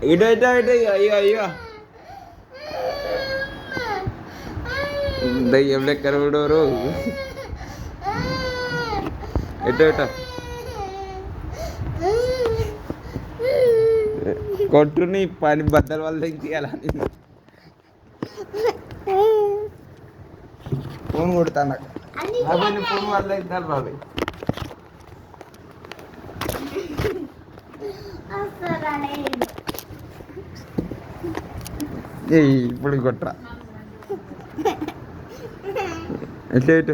ఇటు ఇటు ఇటు అయ్యో అయ్యో దయ్యం లెక్కన విడోరు ఎటు ఇటు కొట్టుని పని బద్దల వల్ల తీయాల ఫోన్ కొడతాను బాబాయ్ ఫోన్ వల్ల ఇద్దారు బాబాయ్ ఇప్పుడు కొట్రా ఎటు